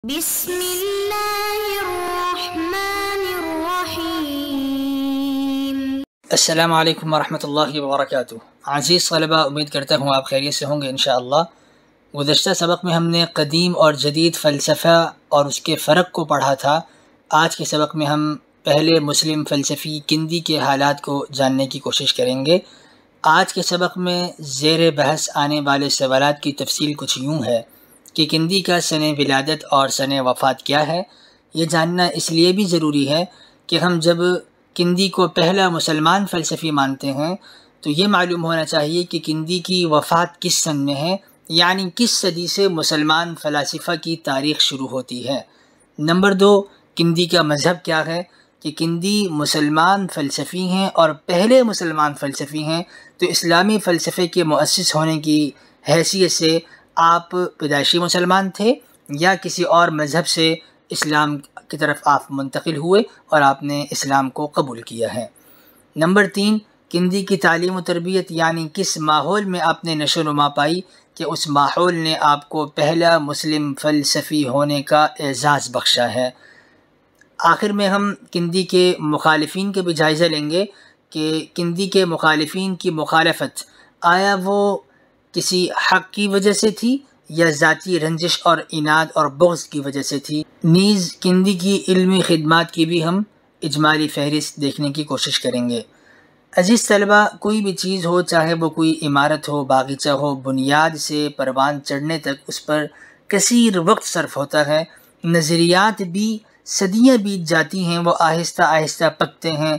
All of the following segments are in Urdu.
بسم اللہ الرحمن الرحیم۔ السلام علیکم ورحمۃ اللہ وبرکاتہ۔ عزیز طلبہ، امید کرتا ہوں آپ خیریت سے ہوں گے انشاءاللہ۔ گزشتہ سبق میں ہم نے قدیم اور جدید فلسفہ اور اس کے فرق کو پڑھا تھا۔ آج کے سبق میں ہم پہلے مسلم فلسفی کندی کے حالات کو جاننے کی کوشش کریں گے۔ آج کے سبق میں زیر بحث آنے والے سوالات کی تفصیل کچھ یوں ہے کہ کندی کا سن ولادت اور سن وفات کیا ہے۔ یہ جاننا اس لیے بھی ضروری ہے کہ ہم جب کندی کو پہلا مسلمان فلسفی مانتے ہیں تو یہ معلوم ہونا چاہیے کہ کندی کی وفات کس سن میں ہے، یعنی کس صدی سے مسلمان فلاسفہ کی تاریخ شروع ہوتی ہے۔ نمبر 2، کندی کا مذہب کیا ہے، کہ کندی مسلمان فلسفی ہیں اور پہلے مسلمان فلسفی ہیں، تو اسلامی فلسفے کے مؤسس ہونے کی حیثیت سے آپ پیدائشی مسلمان تھے یا کسی اور مذہب سے اسلام کی طرف آپ منتقل ہوئے اور آپ نے اسلام کو قبول کیا ہے۔ نمبر 3، کندی کی تعلیم و تربیت، یعنی کس ماحول میں آپ نے نشو و نما پائی کہ اس ماحول نے آپ کو پہلا مسلم فلسفی ہونے کا اعزاز بخشا ہے۔ آخر میں ہم کندی کے مخالفین کا بھی جائزہ لیں گے کہ کندی کے مخالفین کی مخالفت آیا وہ کسی حق کی وجہ سے تھی یا ذاتی رنجش اور عناد اور بغض کی وجہ سے تھی۔ نیز کندی کی علمی خدمات کی بھی ہم اجمالی فہرست دیکھنے کی کوشش کریں گے۔ عزیز طلبہ، کوئی بھی چیز ہو، چاہے وہ کوئی عمارت ہو، باغیچہ ہو، بنیاد سے پروان چڑھنے تک اس پر کثیر وقت صرف ہوتا ہے۔ نظریات بھی صدیاں بیت جاتی ہیں، وہ آہستہ آہستہ پکتے ہیں۔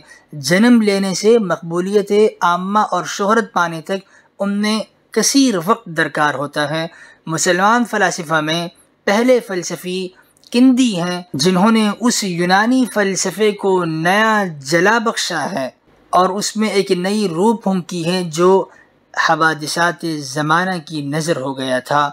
جنم لینے سے مقبولیت عامہ اور شہرت پانے تک ان میں کثیر وقت درکار ہوتا ہے۔ مسلمان فلاسفہ میں پہلے فلسفی کندی ہیں، جنہوں نے اس یونانی فلسفے کو نیا جلا بخشا ہے اور اس میں ایک نئی روح پھونکی ہے جو حوادثات زمانہ کی نظر ہو گیا تھا۔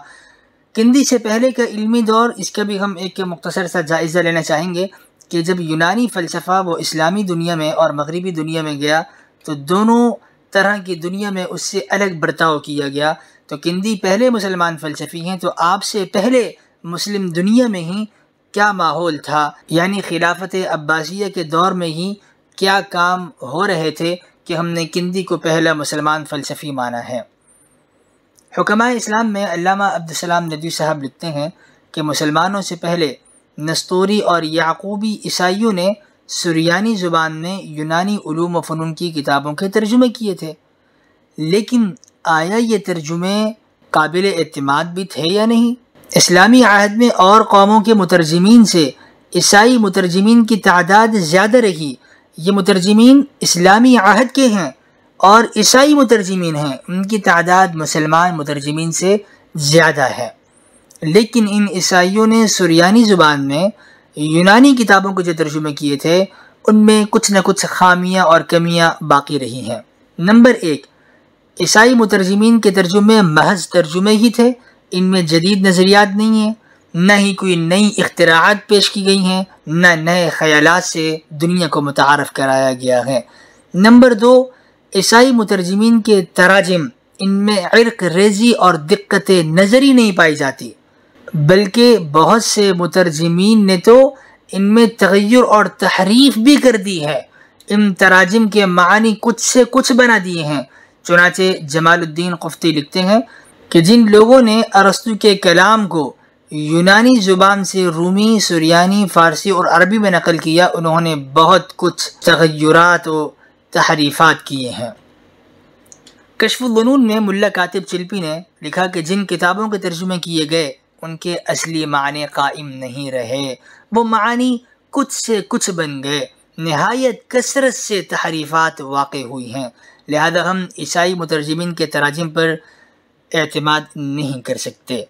کندی سے پہلے کا علمی دور، اس کا بھی ہم ایک مختصر سا جائزہ لینا چاہیں گے کہ جب یونانی فلسفہ وہ اسلامی دنیا میں اور مغربی دنیا میں گیا تو دونوں طرح کی دنیا میں اس سے الگ برتاؤ کیا گیا۔ تو کندی پہلے مسلمان فلسفی ہیں، تو آپ سے پہلے مسلم دنیا میں ہی کیا ماحول تھا، یعنی خلافت عباسیہ کے دور میں ہی کیا کام ہو رہے تھے کہ ہم نے کندی کو پہلا مسلمان فلسفی مانا ہے۔ حکماء اسلام میں علامہ عبدالسلام ندوی صاحب لکھتے ہیں کہ مسلمانوں سے پہلے نستوری اور یعقوبی عیسائیوں نے سریانی زبان میں یونانی علوم و فنون کی کتابوں کے ترجمے کیے تھے، لیکن آیا یہ ترجمے قابل اعتماد بھی تھے یا نہیں؟ اسلامی عہد میں اور قوموں کے مترجمین سے عیسائی مترجمین کی تعداد زیادہ رہی۔ یہ مترجمین اسلامی عہد کے ہیں اور عیسائی مترجمین ہیں، ان کی تعداد مسلمان مترجمین سے زیادہ ہے، لیکن ان عیسائیوں نے سریانی زبان میں یونانی کتابوں کے جو ترجمے کیے تھے ان میں کچھ نہ کچھ خامیاں اور کمیاں باقی رہی ہیں۔ نمبر 1، عیسائی مترجمین کے ترجمے محض ترجمے ہی تھے، ان میں جدید نظریات نہیں ہیں، نہ ہی کوئی نئی اختراعات پیش کی گئی ہیں، نہ نئے خیالات سے دنیا کو متعارف کرایا گیا ہے۔ نمبر 2، عیسائی مترجمین کے تراجم، ان میں عرق ریزی اور دقت نظری نہیں پائی جاتی، بلکہ بہت سے مترجمین نے تو ان میں تغیر اور تحریف بھی کر دی ہے، ان تراجم کے معنی کچھ سے کچھ بنا دیے ہیں۔ چنانچہ جمال الدین قفطی لکھتے ہیں کہ جن لوگوں نے ارسطو کے کلام کو یونانی زبان سے رومی، سریانی، فارسی اور عربی میں نقل کیا، انہوں نے بہت کچھ تغیرات و تحریفات کیے ہیں۔ کشف الظنون میں ملا کاتب چلپی نے لکھا کہ جن کتابوں کے ترجمے کیے گئے ان کے اصلی معنی قائم نہیں رہے، وہ معنی کچھ سے کچھ بن گئے، نہایت کثرت سے تحریفات واقع ہوئی ہیں، لہذا ہم عیسائی مترجمین کے تراجم پر اعتماد نہیں کر سکتے۔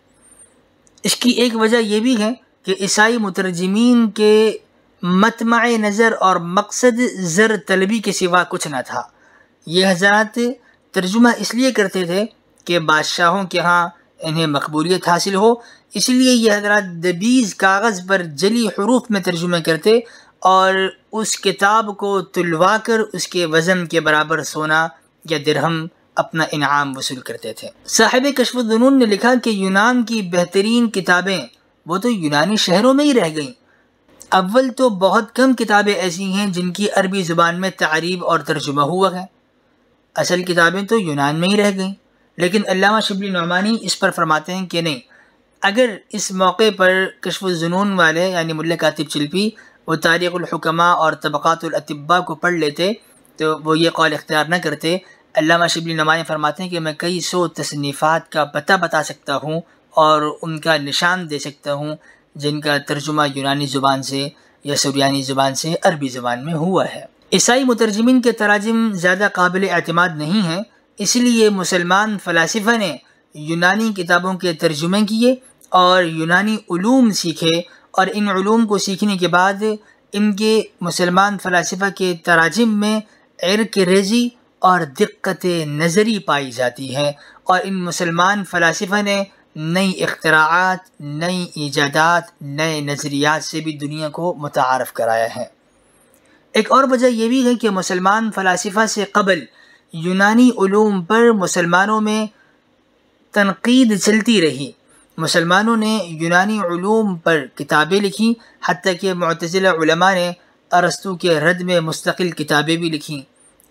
اس کی ایک وجہ یہ بھی ہے کہ عیسائی مترجمین کے مطمع نظر اور مقصد زر طلبی کے سوا کچھ نہ تھا۔ یہ حضرات ترجمہ اس لیے کرتے تھے کہ بادشاہوں کے ہاں انہیں مقبولیت حاصل ہو، اس لیے یہ حضرات دبیز کاغذ پر جلی حروف میں ترجمہ کرتے اور اس کتاب کو تلوا کر اس کے وزن کے برابر سونا یا درہم اپنا انعام وصول کرتے تھے۔ صاحب کشف الظنون نے لکھا کہ یونان کی بہترین کتابیں وہ تو یونانی شہروں میں ہی رہ گئیں۔ اول تو بہت کم کتابیں ایسی ہیں جن کی عربی زبان میں تعریب اور ترجمہ ہوا ہے، اصل کتابیں تو یونان میں ہی رہ گئیں۔ لیکن علامہ شبلی نعمانی اس پر فرماتے ہیں کہ نہیں، اگر اس موقع پر کشف الظنون والے یعنی ملا کاتب چلپی وہ تاریخ الحکماء اور طبقات الاطباء کو پڑھ لیتے تو وہ یہ قول اختیار نہ کرتے۔ علامہ شبلی نعمانی فرماتے ہیں کہ میں کئی سو تصنیفات کا پتہ بتا سکتا ہوں اور ان کا نشان دے سکتا ہوں جن کا ترجمہ یونانی زبان سے یا سریانی زبان سے عربی زبان میں ہوا ہے۔ عیسائی مترجمین کے تراجم زیادہ قابل اعتماد نہیں ہیں، اس لیے مسلمان فلاسفہ نے یونانی کتابوں کے ترجمے کیے اور یونانی علوم سیکھے، اور ان علوم کو سیکھنے کے بعد ان کے مسلمان فلاسفہ کے تراجم میں عرق ریزی اور دقت نظری پائی جاتی ہے، اور ان مسلمان فلاسفہ نے نئی اختراعات، نئی ایجادات، نئے نظریات سے بھی دنیا کو متعارف کرایا ہے۔ ایک اور وجہ یہ بھی ہے کہ مسلمان فلاسفہ سے قبل یونانی علوم پر مسلمانوں میں تنقید چلتی رہی، مسلمانوں نے یونانی علوم پر کتابیں لکھیں، حتیٰ کہ معتزلہ علماء نے ارسطو کے رد میں مستقل کتابیں بھی لکھیں۔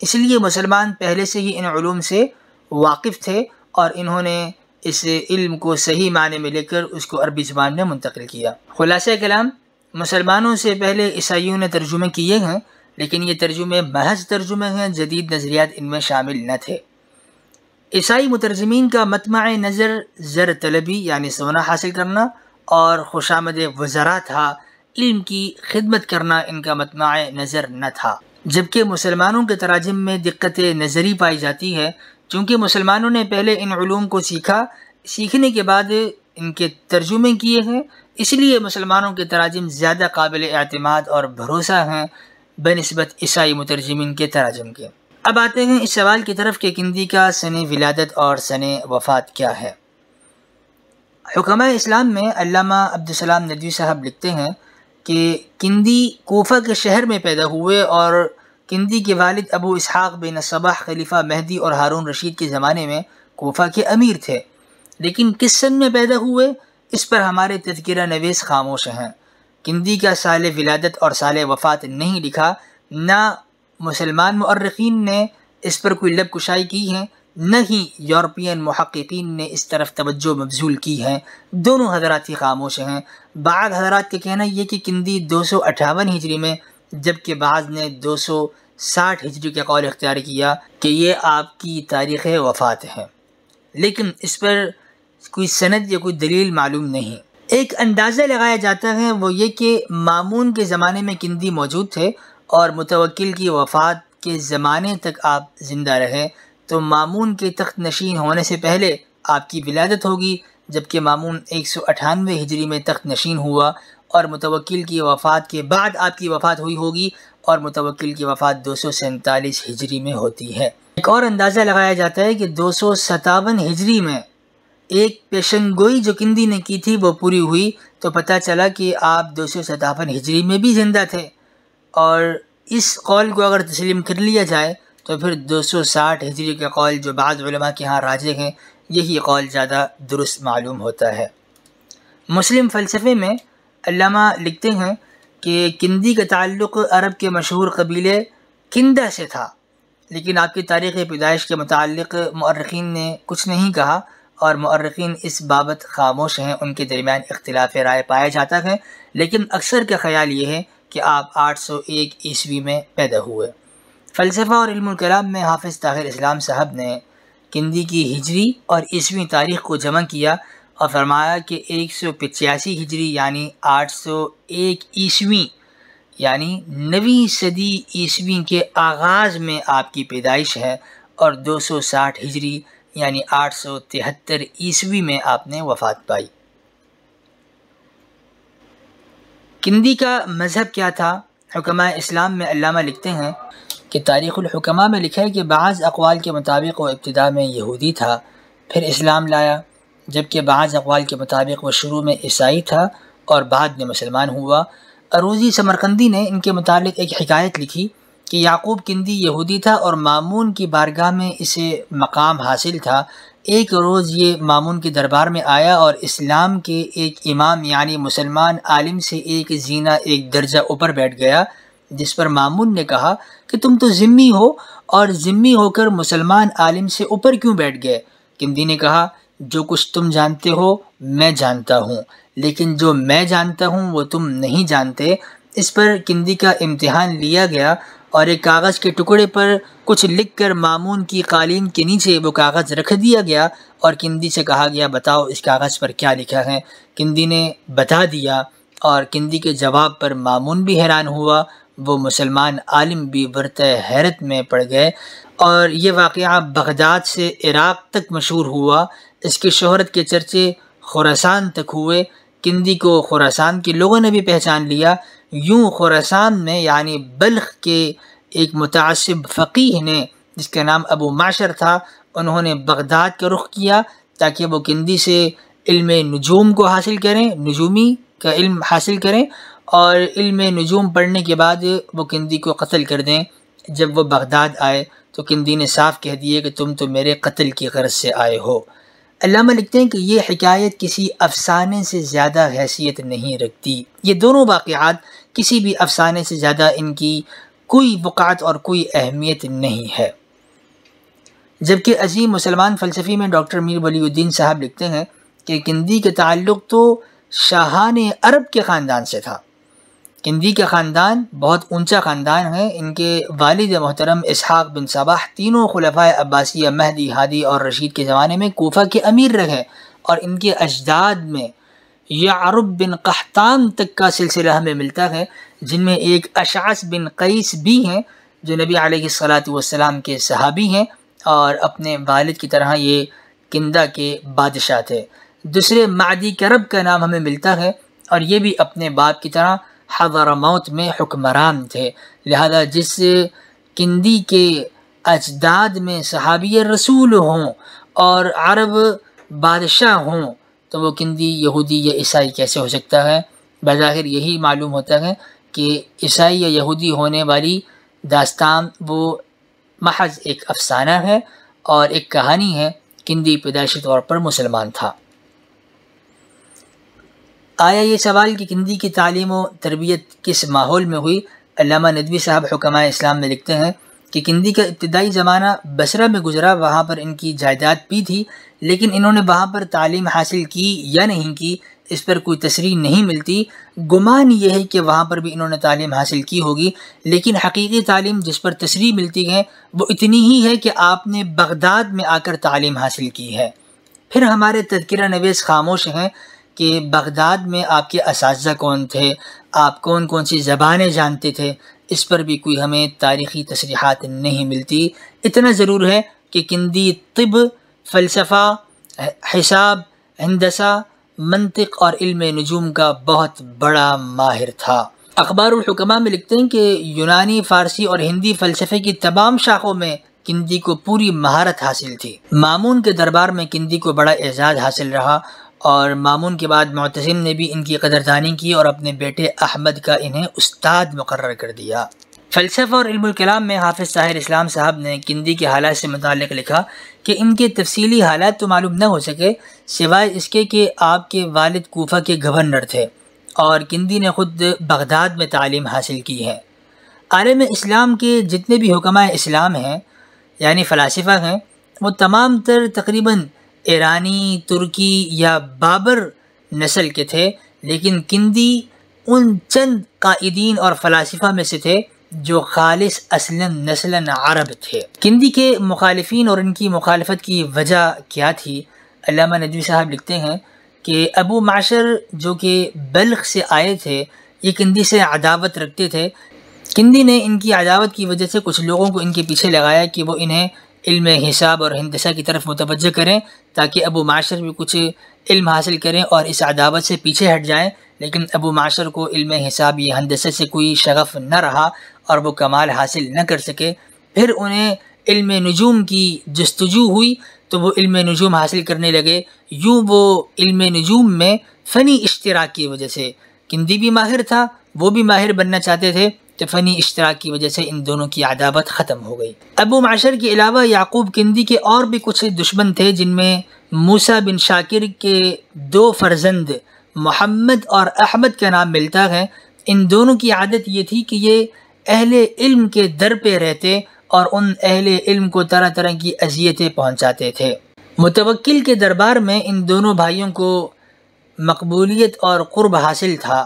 اس لیے مسلمان پہلے سے ہی ان علوم سے واقف تھے اور انہوں نے اس علم کو صحیح معنی میں لے کر اس کو عربی زبان میں منتقل کیا۔ خلاصہ کلام، مسلمانوں سے پہلے عیسائیوں نے ترجمے کیے ہیں، لیکن یہ ترجمے محض ترجمے ہیں، جدید نظریات ان میں شامل نہ تھے۔ عیسائی مترجمین کا مطمع نظر زر طلبی یعنی سونا حاصل کرنا اور خوشامد وزراء تھا، علم کی خدمت کرنا ان کا مطمع نظر نہ تھا۔ جبکہ مسلمانوں کے تراجم میں دقت نظری پائی جاتی ہے، چونکہ مسلمانوں نے پہلے ان علوم کو سیکھا، سیکھنے کے بعد ان کے ترجمے کیے ہیں، اس لیے مسلمانوں کے تراجم زیادہ قابل اعتماد اور بھروسہ ہیں بنسبت عیسائی مترجمین کے تراجم کے۔ اب آتے ہیں اس سوال کی طرف کہ کندی کا سن ولادت اور سن وفات کیا ہے۔ حکماء اسلام میں علامہ عبدالسلام ندوی صاحب لکھتے ہیں کہ کندی کوفہ کے شہر میں پیدا ہوئے اور کندی کے والد ابو اسحاق بن صباح خلیفہ مہدی اور ہارون رشید کے زمانے میں کوفہ کے امیر تھے، لیکن کس سن میں پیدا ہوئے اس پر ہمارے تذکرہ نویس خاموش ہیں۔ کندی کا سال ولادت اور سال وفات نہیں لکھا، نہ مسلمان مؤرخین نے اس پر کوئی لب کشائی کی ہے، نہ ہی یورپین محققین نے اس طرف توجہ مبذول کی ہے، دونوں حضرات ہی خاموش ہیں۔ بعض حضرات کا کہنا یہ کہ کندی 258 ہجری میں، جبکہ بعض نے 260 ہجری کا قول اختیار کیا کہ یہ آپ کی تاریخ وفات ہے، لیکن اس پر کوئی سند یا کوئی دلیل معلوم نہیں۔ ایک اندازہ لگایا جاتا ہے وہ یہ کہ مامون کے زمانے میں کندی موجود تھے اور متوکل کی وفات کے زمانے تک آپ زندہ رہے، تو مامون کے تخت نشین ہونے سے پہلے آپ کی ولادت ہوگی، جبکہ مامون 198 ہجری میں تخت نشین ہوا اور متوکل کی وفات کے بعد آپ کی وفات ہوئی ہوگی، اور متوکل کی وفات 247 ہجری میں ہوتی ہے۔ ایک اور اندازہ لگایا جاتا ہے کہ 257 ہجری میں ایک پیشن گوئی جو کندی نے کی تھی وہ پوری ہوئی، تو پتہ چلا کہ آپ 257 ہجری میں بھی زندہ تھے، اور اس قول کو اگر تسلیم کر لیا جائے تو پھر 260 ہجری کا قول جو بعض علماء کے ہاں راجح ہیں، یہی قول زیادہ درست معلوم ہوتا ہے۔ مسلم فلسفے میں علامہ لکھتے ہیں کہ کندی کا تعلق عرب کے مشہور قبیلے کندہ سے تھا، لیکن آپ کی تاریخ پیدائش کے متعلق مؤرخین نے کچھ نہیں کہا، اور مؤرخین اس بابت خاموش ہیں، ان کے درمیان اختلاف رائے پایا جاتا ہے، لیکن اکثر کا خیال یہ ہے کہ آپ 801 عیسوی میں پیدا ہوئے۔ فلسفہ اور علم الکلام میں حافظ طاہر اسلام صاحب نے کندی کی ہجری اور عیسوی تاریخ کو جمع کیا اور فرمایا کہ 185 ہجری یعنی 801 عیسوی یعنی 9ویں صدی عیسوی کے آغاز میں آپ کی پیدائش ہے، اور 260 ہجری یعنی 873 عیسوی میں آپ نے وفات پائی۔ کندی کا مذہب کیا تھا؟ حکماء اسلام میں علامہ لکھتے ہیں کہ تاریخ الحکماء میں لکھا ہے کہ بعض اقوال کے مطابق وہ ابتدا میں یہودی تھا، پھر اسلام لایا، جبکہ بعض اقوال کے مطابق وہ شروع میں عیسائی تھا اور بعد میں مسلمان ہوا۔ عروضی سمرقندی نے ان کے متعلق ایک حکایت لکھی کہ یعقوب کندی یہودی تھا اور مامون کی بارگاہ میں اسے مقام حاصل تھا، ایک روز یہ مامون کے دربار میں آیا اور اسلام کے ایک امام یعنی مسلمان عالم سے ایک زینہ ایک درجہ اوپر بیٹھ گیا، جس پر مامون نے کہا کہ تم تو ذمی ہو اور ذمی ہو کر مسلمان عالم سے اوپر کیوں بیٹھ گئے؟ کندی نے کہا جو کچھ تم جانتے ہو میں جانتا ہوں، لیکن جو میں جانتا ہوں وہ تم نہیں جانتے۔ اس پر کندی کا امتحان لیا گیا اور ایک کاغذ کے ٹکڑے پر کچھ لکھ کر مامون کی قالین کے نیچے وہ کاغذ رکھ دیا گیا اور کندی سے کہا گیا بتاؤ اس کاغذ پر کیا لکھا ہے۔ کندی نے بتا دیا اور کندی کے جواب پر مامون بھی حیران ہوا، وہ مسلمان عالم بھی ورطہ حیرت میں پڑ گئے، اور یہ واقعہ بغداد سے عراق تک مشہور ہوا۔ اس کی شہرت کے چرچے خراسان تک ہوئے۔ کندی کو خراسان کے لوگوں نے بھی پہچان لیا۔ یوں خراسان میں یعنی بلخ کے ایک متعصب فقیہ نے جس کا نام ابو معشر تھا، انہوں نے بغداد کا رخ کیا تاکہ وہ کندی سے علم نجوم کو حاصل کریں، نجومی کا علم حاصل کریں، اور علم نجوم پڑھنے کے بعد وہ کندی کو قتل کر دیں۔ جب وہ بغداد آئے تو کندی نے صاف کہہ دیے کہ تم تو میرے قتل کی غرض سے آئے ہو۔ علامہ لکھتے ہیں کہ یہ حکایت کسی افسانے سے زیادہ حیثیت نہیں رکھتی۔ یہ دونوں واقعات کسی بھی افسانے سے زیادہ ان کی کوئی وقعت اور کوئی اہمیت نہیں ہے۔ جبکہ عظیم مسلمان فلسفی میں ڈاکٹر میر ولی الدین صاحب لکھتے ہیں کہ کندی کا تعلق تو شاہان عرب کے خاندان سے تھا۔ کندی کا خاندان بہت اونچا خاندان ہے۔ ان کے والد محترم اسحاق بن صباح تینوں خلفائے عباسیہ مہدی، ہادی اور رشید کے زمانے میں کوفہ کے امیر رہے، اور ان کے اجداد میں یعرب بن قحطان تک کا سلسلہ ہمیں ملتا ہے، جن میں ایک اشعث بن قیس بھی ہیں جو نبی علیہ الصلاۃ والسلام کے صحابی ہیں، اور اپنے والد کی طرح یہ کندہ کے بادشاہ تھے۔ دوسرے معدی کرب کا نام ہمیں ملتا ہے، اور یہ بھی اپنے باپ کی طرح حضرموت میں حکمران تھے۔ لہذا جس کندی کے اجداد میں صحابی رسول ہوں اور عرب بادشاہ ہوں تو وہ کندی یہودی یا عیسائی کیسے ہو سکتا ہے؟ بظاہر یہی معلوم ہوتا ہے کہ عیسائی یا یہودی ہونے والی داستان وہ محض ایک افسانہ ہے اور ایک کہانی ہے۔ کندی پیدائشی طور پر مسلمان تھا۔ آیا یہ سوال کہ کندی کی تعلیم و تربیت کس ماحول میں ہوئی؟ علامہ ندوی صاحب حکماء اسلام میں لکھتے ہیں کہ کندی کا ابتدائی زمانہ بصرہ میں گزرا، وہاں پر ان کی جائیداد بھی تھی، لیکن انہوں نے وہاں پر تعلیم حاصل کی یا نہیں کی اس پر کوئی تصریح نہیں ملتی۔ گمان یہ ہے کہ وہاں پر بھی انہوں نے تعلیم حاصل کی ہوگی، لیکن حقیقی تعلیم جس پر تصریح ملتی ہے وہ اتنی ہی ہے کہ آپ نے بغداد میں آ کر تعلیم حاصل کی ہے۔ پھر ہمارے تذکرہ نویس خاموش ہیں کہ بغداد میں آپ کے اساتذہ کون تھے، آپ کون کون سی زبانیں جانتے تھے، اس پر بھی کوئی ہمیں تاریخی تصریحات نہیں ملتی۔ اتنا ضرور ہے کہ کندی طب، فلسفہ، حساب، ہندسہ، منطق اور علم نجوم کا بہت بڑا ماہر تھا۔ اخبار الحکماء میں لکھتے ہیں کہ یونانی، فارسی اور ہندی فلسفے کی تمام شاخوں میں کندی کو پوری مہارت حاصل تھی۔ مامون کے دربار میں کندی کو بڑا اعزاز حاصل رہا، اور مامون کے بعد معتصم نے بھی ان کی قدردانی کی اور اپنے بیٹے احمد کا انہیں استاد مقرر کر دیا۔ فلسفہ اور علم الکلام میں حافظ طاہر اسلام صاحب نے کندی کے حالات سے متعلق لکھا کہ ان کے تفصیلی حالات تو معلوم نہ ہو سکے سوائے اس کے کہ آپ کے والد کوفہ کے گورنر تھے اور کندی نے خود بغداد میں تعلیم حاصل کی ہے۔ عالم اسلام کے جتنے بھی حکماء اسلام ہیں یعنی فلاسفہ ہیں وہ تمام تر تقریباً ایرانی، ترکی یا بابر نسل کے تھے، لیکن کندی ان چند قائدین اور فلاسفہ میں سے تھے جو خالص اصلاً نسلاً عرب تھے۔ کندی کے مخالفین اور ان کی مخالفت کی وجہ کیا تھی؟ علامہ ندوی صاحب لکھتے ہیں کہ ابو معشر جو کہ بلخ سے آئے تھے یہ کندی سے عداوت رکھتے تھے۔ کندی نے ان کی عداوت کی وجہ سے کچھ لوگوں کو ان کے پیچھے لگایا کہ وہ انہیں علم حساب اور ہندسہ کی طرف متوجہ کریں تاکہ ابو معشر بھی کچھ علم حاصل کریں اور اس عداوت سے پیچھے ہٹ جائیں، لیکن ابو معشر کو علم حساب یا ہندسہ سے کوئی شغف نہ رہا اور وہ کمال حاصل نہ کر سکے۔ پھر انہیں علم نجوم کی جستجو ہوئی تو وہ علم نجوم حاصل کرنے لگے۔ یوں وہ علم نجوم میں فنی اشتراک کی وجہ سے کندی بھی ماہر تھا، وہ بھی ماہر بننا چاہتے تھے، تو فنی اشتراک کی وجہ سے ان دونوں کی عداوت ختم ہو گئی۔ ابو معشر کے علاوہ یعقوب کندی کے اور بھی کچھ دشمن تھے، جن میں موسیٰ بن شاکر کے 2 فرزند محمد اور احمد کا نام ملتا ہے۔ ان دونوں کی عادت یہ تھی کہ یہ اہل علم کے در پہ رہتے اور ان اہل علم کو طرح طرح کی اذیتیں پہنچاتے تھے۔ متوکل کے دربار میں ان دونوں بھائیوں کو مقبولیت اور قرب حاصل تھا۔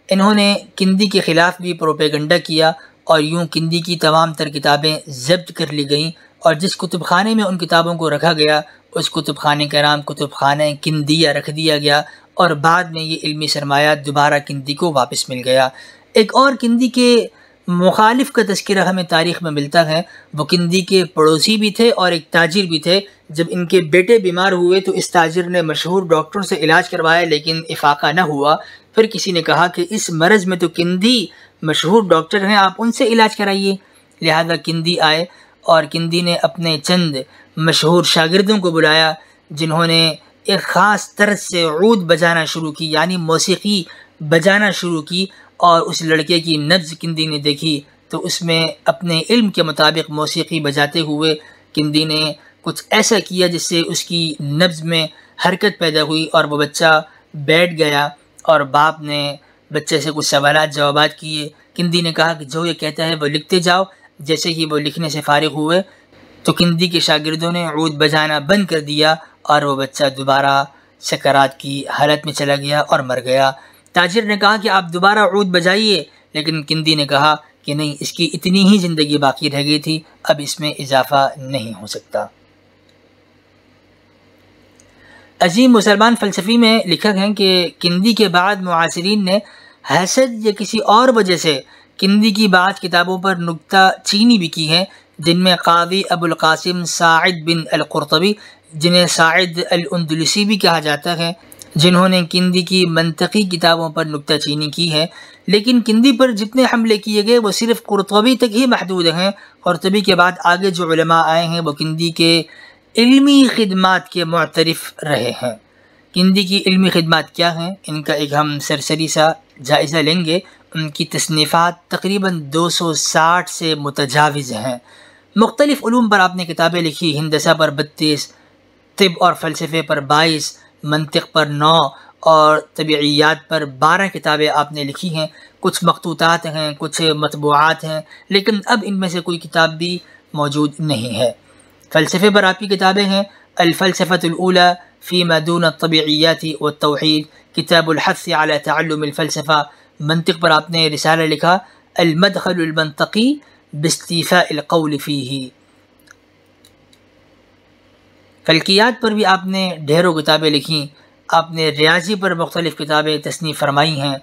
انہوں نے کندی کے خلاف بھی پروپیگنڈا کیا اور یوں کندی کی تمام تر کتابیں ضبط کر لی گئیں، اور جس کتب خانے میں ان کتابوں کو رکھا گیا اس کتب خانے کا نام کتب خانہ کندیہ رکھ دیا گیا، اور بعد میں یہ علمی سرمایہ دوبارہ کندی کو واپس مل گیا۔ ایک اور کندی کے مخالف کا تذکرہ ہمیں تاریخ میں ملتا ہے۔ وہ کندی کے پڑوسی بھی تھے اور ایک تاجر بھی تھے۔ جب ان کے بیٹے بیمار ہوئے تو اس تاجر نے مشہور ڈاکٹر سے علاج کروایا، لیکن افاقہ نہ ہوا۔ پھر کسی نے کہا کہ اس مرض میں تو کندی مشہور ڈاکٹر ہیں، آپ ان سے علاج کرائیے۔ لہذا کندی آئے اور کندی نے اپنے چند مشہور شاگردوں کو بلایا، جنہوں نے ایک خاص طرز سے عود بجانا شروع کی، یعنی موسیقی بجانا شروع کی، اور اس لڑکے کی نبض کندی نے دیکھی تو اس میں اپنے علم کے مطابق موسیقی بجاتے ہوئے کندی نے کچھ ایسا کیا جس سے اس کی نبض میں حرکت پیدا ہوئی اور وہ بچہ بیٹھ گیا، اور باپ نے بچے سے کچھ سوالات جوابات کیے۔ کندی نے کہا کہ جو یہ کہتا ہے وہ لکھتے جاؤ۔ جیسے ہی وہ لکھنے سے فارغ ہوئے تو کندی کے شاگردوں نے عود بجانا بند کر دیا اور وہ بچہ دوبارہ سکرات کی حالت میں چلا گیا اور مر گیا۔ تاجر نے کہا کہ آپ دوبارہ عود بجائیے، لیکن کندی نے کہا کہ نہیں، اس کی اتنی ہی زندگی باقی رہ گئی تھی، اب اس میں اضافہ نہیں ہو سکتا۔ عظیم مسلمان فلسفی میں لکھا ہے کہ کندی کے بعد معاصرین نے حسد یا کسی اور وجہ سے کندی کی بعض کتابوں پر نکتہ چینی بھی کی ہے، جن میں قاضی ابو القاسم ساعد بن القرطبی، جنہیں ساعد الاندلسی بھی کہا جاتا ہے، جنہوں نے کندی کی منطقی کتابوں پر نکتہ چینی کی ہے۔ لیکن کندی پر جتنے حملے کیے گئے وہ صرف قرطبی تک ہی محدود ہیں۔ قرطبی کے بعد آگے جو علماء آئے ہیں وہ کندی کے علمی خدمات کے معترف رہے ہیں۔ کندی کی علمی خدمات کیا ہیں، ان کا ایک ہم سرسری سا جائزہ لیں گے۔ ان کی تصنیفات تقریباً 260 سے متجاوز ہیں۔ مختلف علوم پر آپ نے کتابیں لکھی، ہندسہ پر 32، طب اور فلسفے پر 22، منطق پر 9 اور طبیعیات پر 12 کتابیں آپ نے لکھی ہیں۔ کچھ مخطوطات ہیں، کچھ مطبوعات ہیں، لیکن اب ان میں سے کوئی کتاب بھی موجود نہیں ہے۔ فلسفے پر آپ کی کتابیں ہیں الفلسفة الأولى فيما دون الطبيعيات والتوحيد، کتاب الحث على تعلم الفلسفہ۔ منطق پر آپ نے رسالہ لکھا المدخل المنطقی باستيفاء القول فيه۔ فلکیات پر بھی آپ نے ڈھیروں کتابیں لکھیں۔ آپ نے ریاضی پر مختلف کتابیں تصنیف فرمائی ہیں،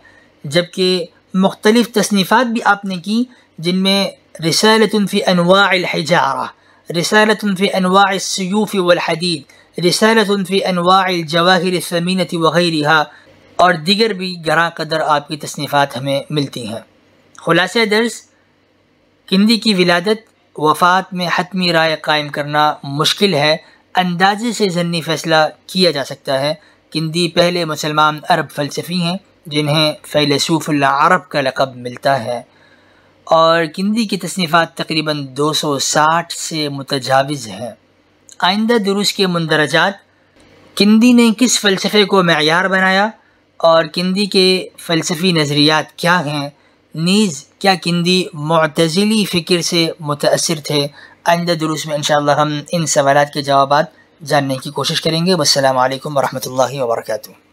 جبکہ مختلف تصنیفات بھی آپ نے کی، جن میں رسالة في انواع الحجارہ، رسالة في انواع السيوف والحدید، رسالة في انواع الجواہر الثمینۃ وغیرہ، اور دیگر بھی گراں قدر آپ کی تصنیفات ہمیں ملتی ہیں۔ خلاصہ درس، کندی کی ولادت وفات میں حتمی رائے قائم کرنا مشکل ہے، اندازے سے ضمنی فیصلہ کیا جا سکتا ہے۔ کندی پہلے مسلمان عرب فلسفی ہیں جنہیں فیلسوف العرب کا لقب ملتا ہے، اور کندی کی تصنیفات تقریباً 260 سے متجاوز ہیں۔ آئندہ دروس کے مندرجات، کندی نے کس فلسفے کو معیار بنایا اور کندی کے فلسفی نظریات کیا ہیں، نیز کیا کندی معتزلی فکر سے متاثر تھے۔ آئندہ دروس میں انشاءاللہ ہم ان سوالات کے جوابات جاننے کی کوشش کریں گے۔ والسلام علیکم ورحمۃ اللہ وبرکاتہ۔